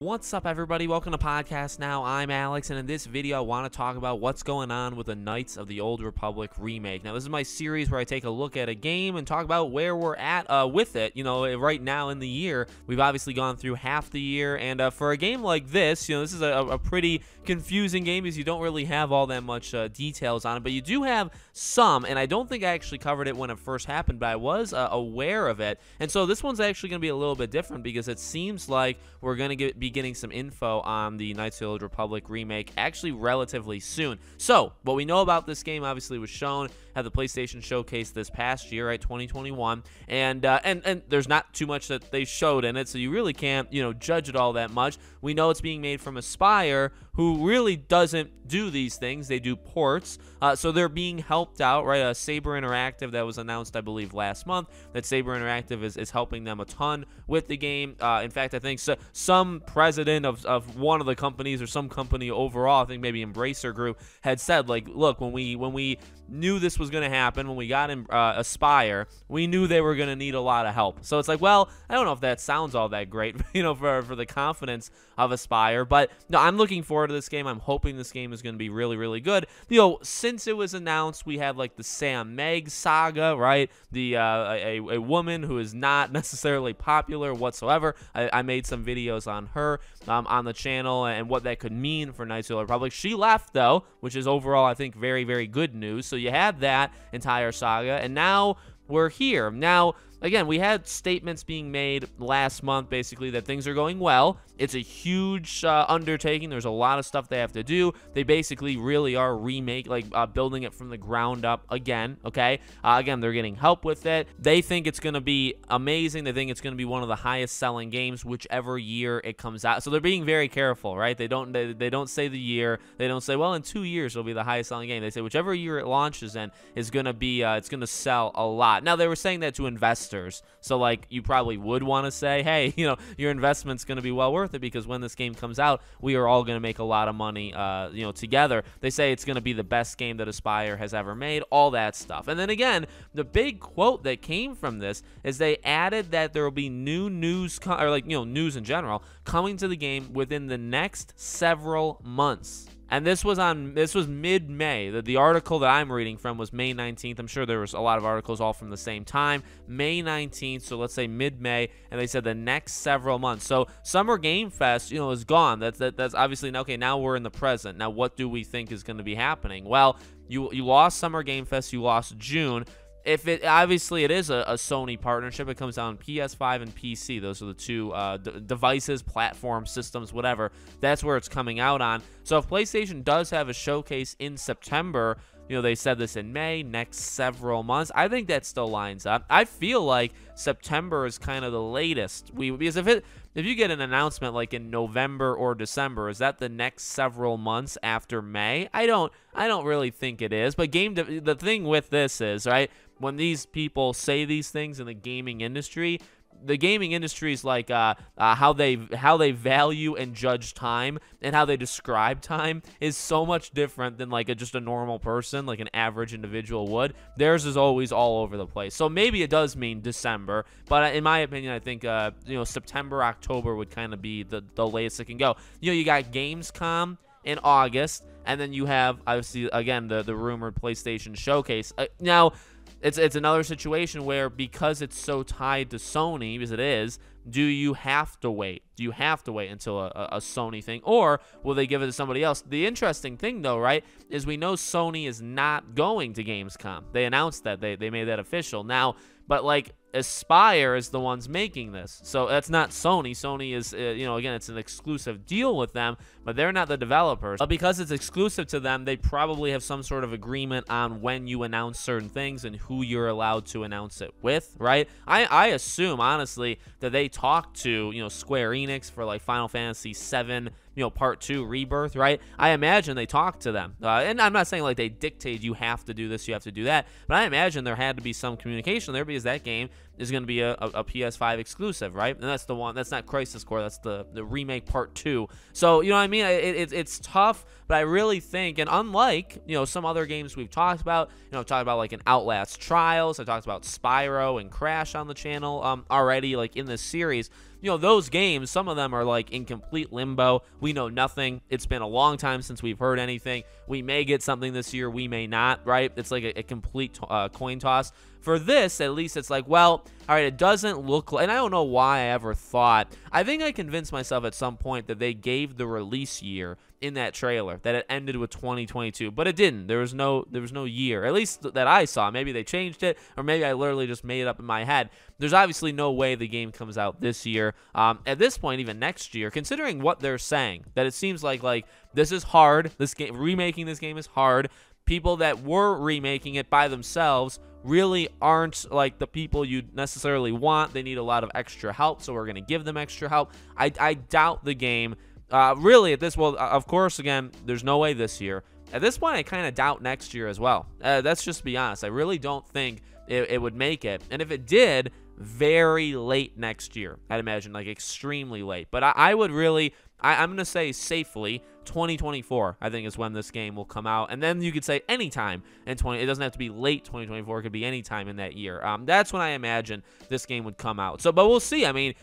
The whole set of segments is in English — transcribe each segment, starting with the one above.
What's up, everybody? Welcome to Podcast Now. I'm Alex, and in this video, I want to talk about what's going on with the Knights of the Old Republic remake. Now, this is my series where I take a look at a game and talk about where we're at with it. You know, right now in the year, we've obviously gone through half the year, and for a game like this, you know, this is a pretty confusing game because you don't really have all that much details on it, but you do have some, and I don't think I actually covered it when it first happened, but I was aware of it. And so this one's actually going to be a little bit different because it seems like we're going to be getting some info on the Knights of the Old Republic remake actually relatively soon. So what we know about this game obviously was shown at the PlayStation Showcase this past year, right, 2021, and there's not too much that they showed in it, so you really can't, you know, judge it all that much. We know it's being made from Aspyr, who really doesn't do these things. They do ports, so they're being helped out, right? Saber Interactive, that was announced, I believe, last month, that Saber Interactive is helping them a ton with the game. In fact, I think some president of one of the companies, or some company overall, I think maybe Embracer Group, had said, like, look, when we knew this was going to happen, when we got in Aspyr, we knew they were going to need a lot of help. So it's like, well, I don't know if that sounds all that great, you know, for the confidence of Aspyr, but no, I'm looking forward to this game. I'm hoping this game is going to be really, really good. You know, since it was announced, we had like the Sam Meg saga, right? The a woman who is not necessarily popular whatsoever. I made some videos on her on the channel and what that could mean for Knights of the Old Republic. She left, though, which is overall, I think, very, very good news. So you had that entire saga, and now we're here. Now, again, we had statements being made last month, basically, that things are going well. It's a huge undertaking. There's a lot of stuff they have to do. They basically really are building it from the ground up again, okay? Again, they're getting help with it. They think it's going to be amazing. They think it's going to be one of the highest selling games whichever year it comes out. So they're being very careful, right? They don't say the year. They don't say, well, in 2 years it'll be the highest selling game. They say whichever year it launches in is going to be it's going to sell a lot. Now, they were saying that to investors. So, like, you probably would want to say, hey, you know, your investment's going to be well worth it because when this game comes out, we are all going to make a lot of money, you know, together. They say it's going to be the best game that Aspyr has ever made, all that stuff. And then again, the big quote that came from this is they added that there will be new news, or like, you know, news in general, coming to the game within the next several months. And this was mid-May. The article that I'm reading from was May 19th. I'm sure there was a lot of articles all from the same time. May 19th, so let's say mid-May, and they said the next several months. So Summer Game Fest, you know, is gone. That's obviously, okay, now we're in the present. Now what do we think is going to be happening? Well, you lost Summer Game Fest, you lost June. If it obviously it is a Sony partnership, it comes out on PS5 and PC. Those are the two devices, platform systems, whatever. That's where it's coming out on. So if PlayStation does have a showcase in September, you know, they said this in May, next several months, I think that still lines up. I feel like September is kind of the latest. Because if you get an announcement like in November or December, is that the next several months after May? I don't really think it is. But the thing with this is, right, when these people say these things in the gaming industry, the gaming industry is like how they value and judge time and how they describe time is so much different than like just a normal person, like an average individual would. Theirs is always all over the place. So maybe it does mean December, but in my opinion, I think you know, September, October would kind of be the latest it can go. You know, you got Gamescom in August, and then you have obviously again the rumored PlayStation Showcase. Now, it's another situation where, because it's so tied to Sony, because it is, do you have to wait? Do you have to wait until a Sony thing, or will they give it to somebody else? The interesting thing, though, right, is we know Sony is not going to Gamescom. They announced that. They made that official. Now, but like, Aspyr is the ones making this, so that's not Sony. Sony is, you know, again, it's an exclusive deal with them, but they're not the developers. But because it's exclusive to them, they probably have some sort of agreement on when you announce certain things and who you're allowed to announce it with, right? I assume, honestly, that they talk to, you know, Square Enix for like Final Fantasy VII, you know, Part 2 Rebirth, right? I imagine they talk to them. And I'm not saying like they dictate you have to do this, you have to do that, but I imagine there had to be some communication there because that game is going to be a PS5 exclusive, right? And that's the one, that's not Crisis Core, that's the Remake Part 2. So, you know what I mean? It's tough, but I really think, and unlike, you know, some other games we've talked about, you know, I've talked about like an Outlast Trials, I talked about Spyro and Crash on the channel already, like in this series, you know, those games, some of them are like in complete limbo. We know nothing. It's been a long time since we've heard anything. We may get something this year, we may not, right? It's like a complete coin toss. For this, at least it's like, well, all right, it doesn't look like, and I don't know why I ever thought, I think I convinced myself at some point that they gave the release year in that trailer, that it ended with 2022, but it didn't. There was no year, at least that I saw. Maybe they changed it, or maybe I literally just made it up in my head. There's obviously no way the game comes out this year. At this point, even next year, considering what they're saying, that it seems like this is hard. This game, remaking this game is hard. People that were remaking it by themselves really aren't like the people you necessarily want. They need a lot of extra help, so we're going to give them extra help. I doubt the game. Really, at this, well, of course, again, there's no way this year. At this point, I kind of doubt next year as well. Let's just be honest. I really don't think it would make it. And if it did, very late next year, I'd imagine, like extremely late. But I would really, I'm going to say safely, 2024, I think, is when this game will come out. And then you could say anytime in it doesn't have to be late 2024. It could be anytime in that year. That's when I imagine this game would come out. So, but we'll see. I mean,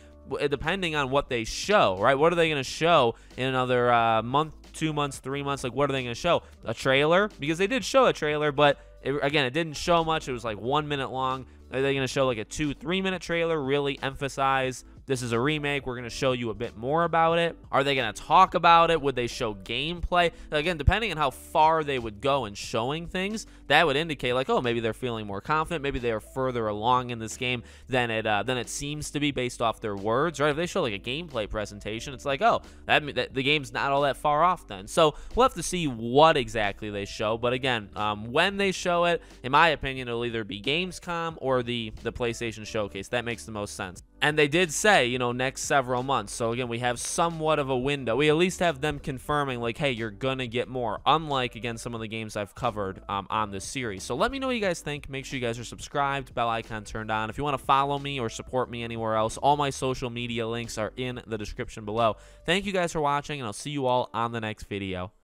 depending on what they show, right? What are they going to show in another month, 2 months, 3 months? Like, what are they going to show? A trailer? Because they did show a trailer, but again, it didn't show much. It was like 1 minute long. Are they going to show like a 2-3 minute trailer, really emphasize this is a remake? We're going to show you a bit more about it. Are they going to talk about it? Would they show gameplay? Again, depending on how far they would go in showing things, that would indicate like, oh, maybe they're feeling more confident. Maybe they are further along in this game than it seems to be based off their words, right? If they show like a gameplay presentation, it's like, oh, that the game's not all that far off then. So we'll have to see what exactly they show. But again, when they show it, in my opinion, it'll either be Gamescom or the PlayStation Showcase. That makes the most sense. And they did say, you know, next several months. So again, we have somewhat of a window. We at least have them confirming like, hey, you're gonna get more, unlike, again, some of the games I've covered on this series. So let me know what you guys think. Make sure you guys are subscribed, bell icon turned on. If you want to follow me or support me anywhere else, all my social media links are in the description below. Thank you guys for watching, and I'll see you all on the next video.